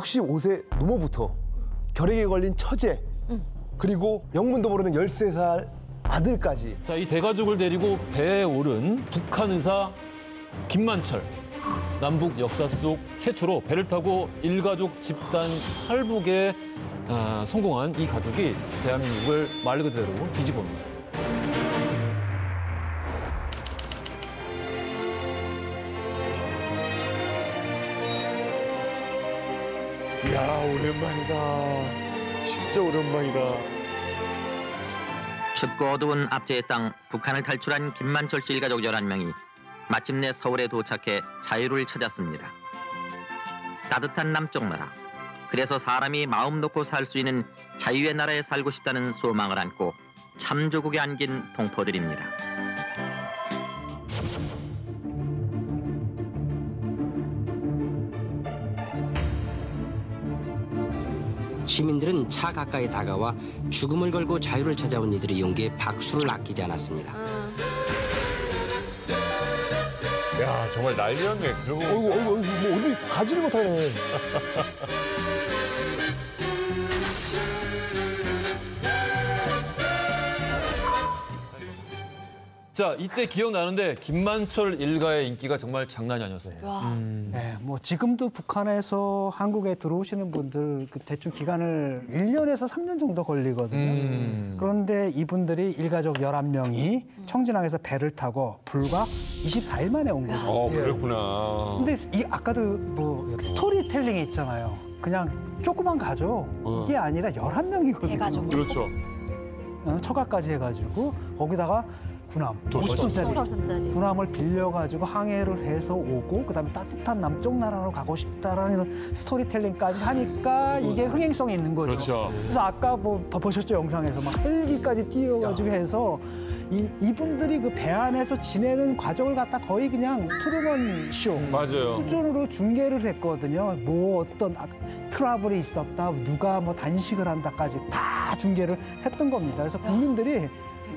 65세 노모부터 결핵에 걸린 처제, 그리고 영문도 모르는 13살 아들까지. 자, 이 대가족을 데리고 배에 오른 북한 의사 김만철. 남북 역사 속 최초로 배를 타고 일가족 집단 탈북에 성공한 이 가족이 대한민국을 말 그대로 뒤집어 놓았습니다. 이야, 오랜만이다. 진짜 오랜만이다. 춥고 어두운 압제의 땅 북한을 탈출한 김만철 씨 일가족 11명이 마침내 서울에 도착해 자유를 찾았습니다. 따뜻한 남쪽 나라. 그래서 사람이 마음 놓고 살 수 있는 자유의 나라에 살고 싶다는 소망을 안고 참조국에 안긴 동포들입니다. 시민들은 차 가까이 다가와 죽음을 걸고 자유를 찾아온 이들의 용기에 박수를 아끼지 않았습니다. 야, 정말 난리였네. 그러고 어이구, 뭐 어디 가지를 못하네. 자, 이때 기억나는데 김만철 일가의 인기가 정말 장난이 아니었습니다. 네, 뭐 지금도 북한에서 한국에 들어오시는 분들 대충 기간을 1년에서 3년 정도 걸리거든요. 그런데 이분들이 일가족 11명이 청진항에서 배를 타고 불과 24일 만에 온 거죠. 그랬구나. 근데 아까도 뭐 스토리텔링이 있잖아요. 그냥 조그만 가족 이게 아니라 11명이거든요. 대가족. 그렇죠. 처가까지 해가지고 거기다가 군함, 50톤짜리 군함을 빌려가지고 항해를 해서 오고 그다음에 따뜻한 남쪽 나라로 가고 싶다라는 스토리텔링까지 하니까 이게 흥행성이 있는 거죠. 그렇죠. 그래서 아까 뭐 보셨죠 영상에서 막 헬기까지 띄워가지고 해서 이분들이 그 배 안에서 지내는 과정을 갖다 거의 그냥 트루먼 쇼 맞아요. 수준으로 중계를 했거든요. 뭐 어떤 트러블이 있었다, 누가 뭐 단식을 한다까지 다 중계를 했던 겁니다. 그래서 국민들이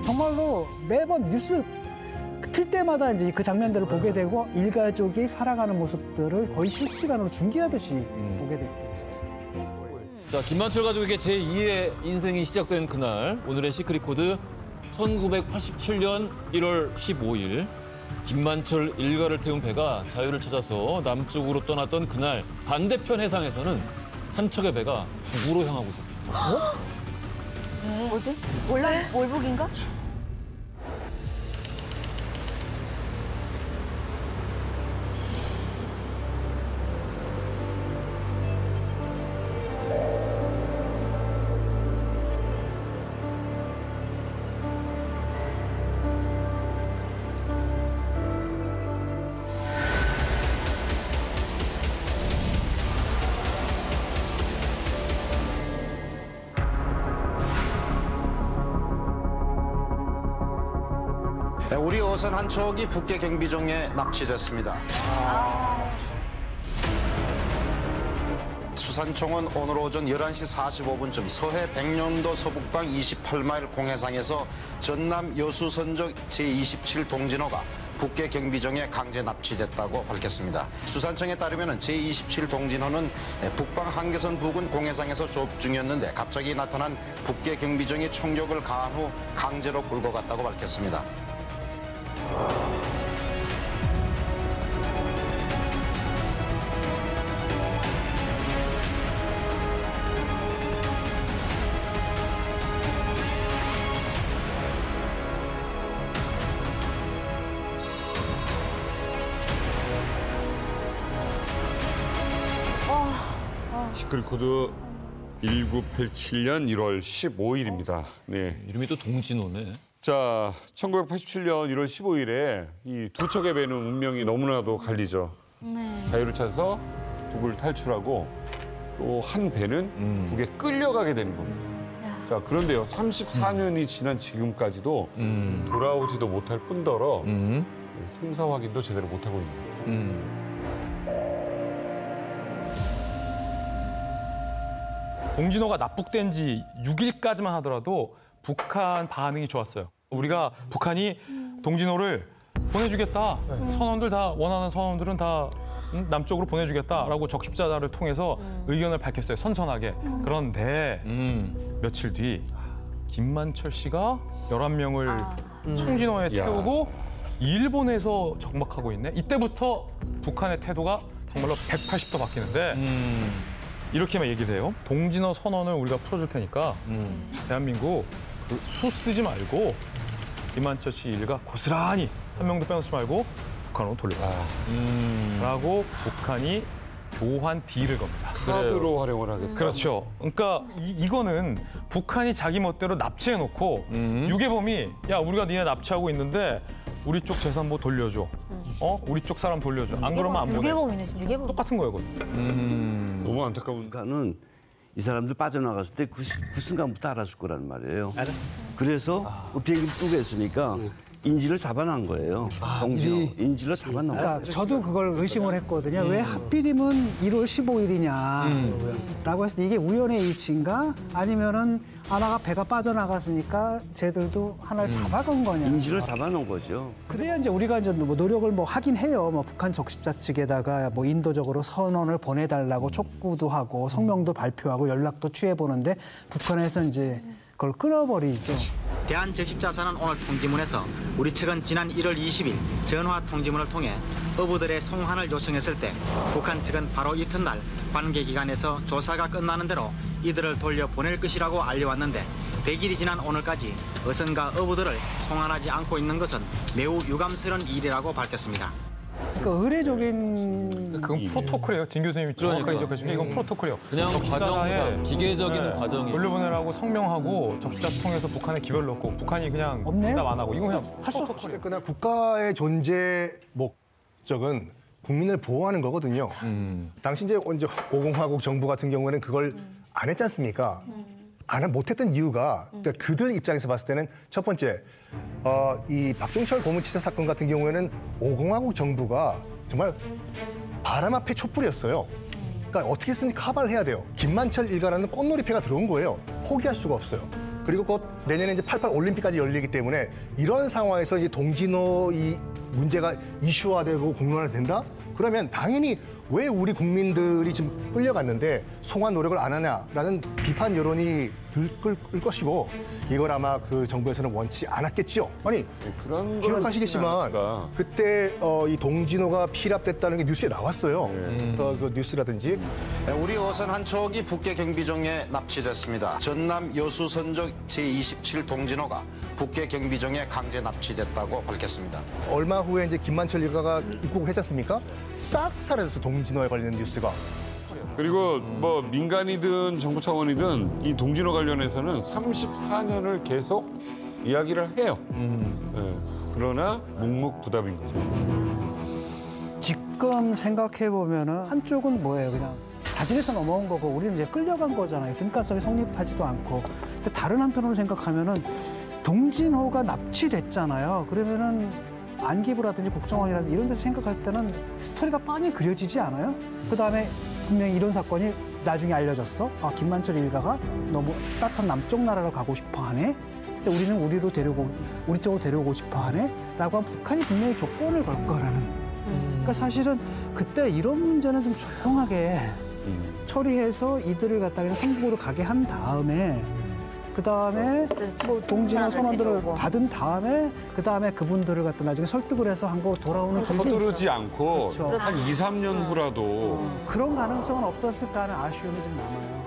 정말로 매번 뉴스 틀 때마다 이제 그 장면들을 보게 되고 일가족이 살아가는 모습들을 거의 실시간으로 중계하듯이 보게 됐죠. 자, 김만철 가족에게 제2의 인생이 시작된 그날, 오늘의 시크릿 코드 1987년 1월 15일 김만철 일가를 태운 배가 자유를 찾아서 남쪽으로 떠났던 그날 반대편 해상에서는 한 척의 배가 북으로 향하고 있었습니다. 뭐지? 월북인가? 우리 어선 한 척이 북계 경비정에 납치됐습니다. 수산청은 오늘 오전 11시 45분쯤 서해 백령도 서북방 28마일 공해상에서 전남 여수선적 제27 동진호가 북계 경비정에 강제 납치됐다고 밝혔습니다. 수산청에 따르면 제27 동진호는 북방 한계선 부근 공해상에서 조업 중이었는데 갑자기 나타난 북계 경비정이 총격을 가한 후 강제로 끌고 갔다고 밝혔습니다. 시크릿 코드 1987년 1월 15일입니다. 네. 이름이 또 동진호네. 자, 1987년 1월 15일에 이 두 척의 배는 운명이 너무나도 갈리죠. 자유를 찾아서 북을 탈출하고 또 한 배는 북에 끌려가게 되는 겁니다. 자, 그런데요, 34년이 지난 지금까지도 돌아오지도 못할 뿐더러 생사 확인도 제대로 못하고 있는 겁니다. 동진호가 납북된 지 6일까지만 하더라도 북한 반응이 좋았어요. 우리가 북한이 동진호를 보내주겠다. 선원들 다 원하는 선원들은 다 남쪽으로 보내주겠다라고 적십자를 통해서 의견을 밝혔어요. 선선하게. 그런데 며칠 뒤 김만철 씨가 11명을 청진호에 태우고 일본에서 적막하고 있네. 이때부터 북한의 태도가 정말로 180도 바뀌는데 이렇게만 얘기를 해요. 동진호 선언을 우리가 풀어줄 테니까 대한민국 그 수 쓰지 말고 김만철 씨 일가 고스란히 한 명도 빼놓지 말고 북한으로 돌려라. 라고 북한이 교환 딜을 겁니다. 카드로 활용을 하겠다. 그렇죠. 그러니까 이거는 북한이 자기 멋대로 납치해놓고 유괴범이 야 우리가 니네 납치하고 있는데 우리 쪽 재산 뭐 돌려줘. 우리 쪽 사람 돌려줘. 안 그러면 안 보내. 유괴범이네, 진짜. 유괴범. 똑같은 거예요, 그건. 너무 안타까운. 북한은 이 사람들 빠져나갔을 때 그 순간부터 알았을 거란 말이에요. 알았어. 그래서 비행기 뜨고 했으니까 인질을 잡아놓은 거예요. 동진호 인질을 잡아놓은 거예요. 그러니까 저도 그걸 의심을 했거든요. 왜 하필이면 1월 15일이냐라고 해서 이게 우연의 일치인가? 아니면은 아나가 배가 빠져나갔으니까 쟤들도 하나를 잡아간 거냐? 인질을 잡아놓은 거죠. 그래야 이제 우리가 이제 뭐 노력을 뭐 하긴 해요. 뭐 북한 적십자 측에다가 뭐 인도적으로 선언을 보내달라고 촉구도 하고 성명도 발표하고 연락도 취해보는데 북한에서 이제 그걸 끊어버리죠. 대한적십자사는 오늘 통지문에서 우리 측은 지난 1월 20일 전화 통지문을 통해 어부들의 송환을 요청했을 때 북한 측은 바로 이튿날 관계기관에서 조사가 끝나는 대로 이들을 돌려보낼 것이라고 알려왔는데 100일이 지난 오늘까지 어선과 어부들을 송환하지 않고 있는 것은 매우 유감스러운 일이라고 밝혔습니다. 그러니까 의례적인 그건 프로토콜이에요. 진 교수님이 정확하게 적으신 게 이건 프로토콜이에요. 그냥 과정상 기계적인 과정이. 돌려보내라고 성명하고 적십자 통해서 북한에 기별을 넣고 북한이 그냥 없네? 대답 안 하고 이건 그냥 할 수 프로토콜이에요. 없으나 국가의 존재 목적은 국민을 보호하는 거거든요. 당시 이제 5공화국 정부 같은 경우에는 그걸 안 했지 않습니까? 못했던 이유가 그러니까 그들 입장에서 봤을 때는 첫 번째 이 박종철 고문치사 사건 같은 경우에는 5공화국 정부가 정말 바람 앞에 촛불이었어요. 그러니까 어떻게 해서든지 커버를 해야 돼요. 김만철 일가라는 꽃놀이패가 들어온 거예요. 포기할 수가 없어요. 그리고 곧 내년에 이제 88 올림픽까지 열리기 때문에 이런 상황에서 이제 동진호 이 문제가 이슈화되고 공론화된다? 그러면 당연히 왜 우리 국민들이 지금 끌려갔는데 송환 노력을 안 하냐라는 비판 여론이 들끓을 것이고 이걸 아마 그 정부에서는 원치 않았겠지요. 아니 그런 기억하시겠지만 그때 이 동진호가 피랍됐다는 게 뉴스에 나왔어요. 그 뉴스라든지. 우리 어선 한 척이 북해 경비정에 납치됐습니다. 전남 여수선적 제27 동진호가 북해 경비정에 강제 납치됐다고 밝혔습니다. 얼마 후에 이제 김만철 일가가 입국을 했지 않습니까? 싹 사라졌어, 동진호에 관련된 뉴스가. 그리고 뭐 민간이든 정부 차원이든 이 동진호 관련해서는 34년을 계속 이야기를 해요. 네. 그러나 묵묵부답인 거죠. 지금 생각해 보면은 한쪽은 뭐예요? 그냥 자진해서 넘어온 거고 우리는 이제 끌려간 거잖아요. 등가성이 성립하지도 않고. 근데 다른 한편으로 생각하면은 동진호가 납치됐잖아요. 그러면은 안기부라든지 국정원이라든지 이런 데서 생각할 때는 스토리가 뻔히 그려지지 않아요? 그다음에 분명히 이런 사건이 나중에 알려졌어. 김만철 일가가 너무 따뜻한 남쪽 나라로 가고 싶어 하네. 근데 우리는 우리 쪽으로 데려오고 싶어 하네. 라고 하면 북한이 분명히 조건을 걸 거라는. 그러니까 사실은 그때 이런 문제는 좀 조용하게 처리해서 이들을 갖다가 그냥 성북으로 가게 한 다음에 그다음에 뭐 동진호 선언들을 받은 다음에 그다음에 그분들을 갖다 나중에 설득을 해서 한국으로 돌아오는 길이 서두르지 않고 그렇죠. 한 2, 3년 후라도 그런 가능성은 없었을까 하는 아쉬움이 좀 남아요.